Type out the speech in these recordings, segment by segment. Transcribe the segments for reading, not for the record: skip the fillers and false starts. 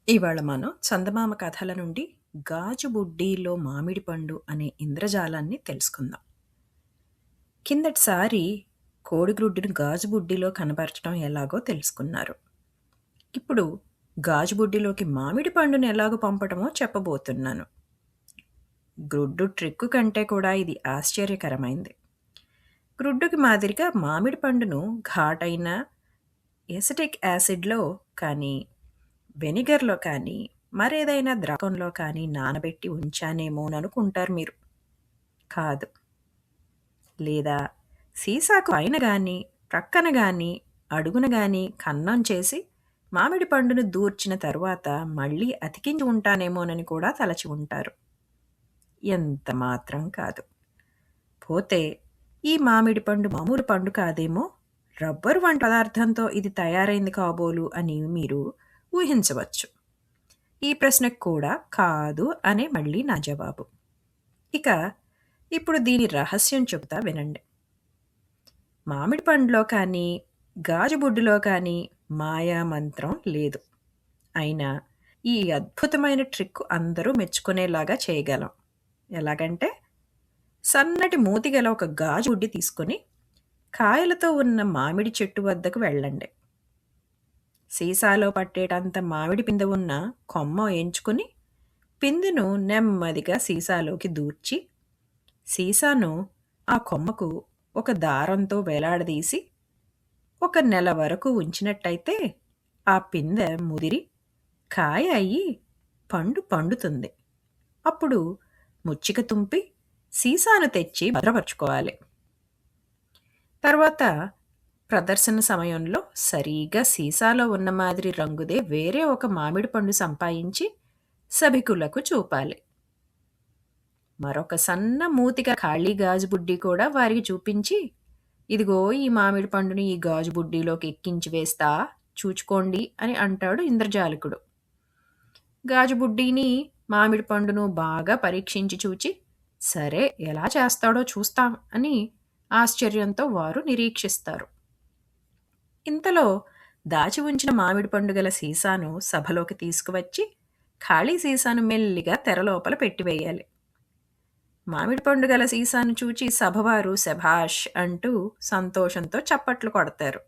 ఇవాళ మనం చందమామ కథల నుండి గాజు బుడ్డీలో మామిడి పండు అనే ఇంద్రజాలాన్ని తెలుసుకుందాం. కిందటిసారి కోడిగ్రుడ్డును గాజు బుడ్డీలో కనబరచడం ఎలాగో తెలుసుకున్నారు. ఇప్పుడు గాజు బుడ్డీలోకి మామిడి పండును ఎలాగో పంపటమో చెప్పబోతున్నాను. గ్రుడ్డు ట్రిక్కు కంటే కూడా ఇది ఆశ్చర్యకరమైంది. గ్రుడ్డుకి మాదిరిగా మామిడి పండును ఘాటైన ఎసిటిక్ యాసిడ్లో కానీ వెనిగర్‌లో కానీ, మరేదైనా ద్రావకంలో కానీ నానబెట్టి ఉంచానేమోననుకుంటారు మీరు. కాదు. లేదా సీసాకు పైన గానీ, ప్రక్కన గానీ, అడుగున గానీ కన్నం చేసి మామిడి పండును దూర్చిన తరువాత మళ్ళీ అతికించి ఉంటానేమోనని కూడా తలచి ఉంటారు. ఎంత మాత్రం కాదు. పోతే ఈ మామిడి పండు మామూలు పండు కాదేమో, రబ్బరు వంటి పదార్థంతో ఇది తయారైంది కాబోలు అని మీరు ఊహించవచ్చు. ఈ ప్రశ్నకు కూడా కాదు అనే మళ్ళీ నా జవాబు. ఇక ఇప్పుడు దీని రహస్యం చెబుతా వినండి. మామిడి పండులో కానీ, గాజు బుడ్డిలో కానీ మాయా మంత్రం లేదు. అయినా ఈ అద్భుతమైన ట్రిక్ అందరూ మెచ్చుకునేలాగా చేయగలం. ఎలాగంటే, సన్నటి మూతిగల ఒక గాజు బుడ్డి తీసుకొని కాయలతో ఉన్న మామిడి చెట్టు వద్దకు వెళ్ళండి. సీసాలో పట్టేటంత మామిడి పిందె ఉన్న కొమ్మ ఎంచుకుని పిందెను నెమ్మదిగా సీసాలోకి దూర్చి సీసాను ఆ కొమ్మకు ఒక దారంతో వేలాడదీసి 1 నెల వరకు ఉంచినట్టయితే ఆ పిందె ముదిరి కాయ అయ్యి పండు పండుతుంది. అప్పుడు ముచ్చిక తుంపి సీసాను తెచ్చి భద్రపరుచుకోవాలి. తర్వాత ప్రదర్శన సమయంలో సరిగా సీసాలో ఉన్న మాదిరి రంగుదే వేరే ఒక మామిడి పండు సంపాయించి సభికులకు చూపాలి. మరొక సన్న మూతిక ఖాళీ గాజు బుడ్డి కూడా వారికి చూపించి, ఇదిగో ఈ మామిడి పండుని ఈ గాజు బుడ్డీలోకి ఎక్కించి వేస్తా చూచుకోండి అని అంటాడు ఇంద్రజాలికుడు. గాజు బుడ్డీని మామిడి పండును బాగా పరీక్షించి చూచి, సరే ఎలా చేస్తాడో చూస్తాం అని ఆశ్చర్యంతో వారు నిరీక్షిస్తారు. ఇంతలో దాచి ఉంచిన మామిడి పండు గల సీసాను సభలోకి తీసుకువచ్చి ఖాళీ సీసాను మెల్లిగా తెరలోపల పెట్టివేయాలి. మామిడి పండు గల సీసాను చూచి సభవారు శభాష్ అంటూ సంతోషంతో చప్పట్లు కొడతారు.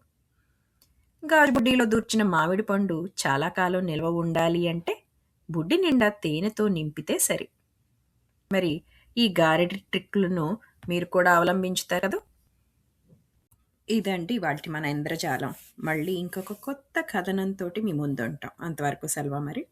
గాజు బుడ్డీలో దూర్చిన మామిడి పండు చాలా కాలం నిల్వ ఉండాలి అంటే బుడ్డి నిండా తేనెతో నింపితే సరి. మరి ఈ గారెడి ట్రిక్లను మీరు కూడా అవలంబించుతారు కదా. ఇదండి వాటి మన ఇంద్రజాలం. మళ్ళీ ఇంకొక కొత్త కథనంతోటి మీ ముందుంటాం. అంతవరకు సెలవు మరి.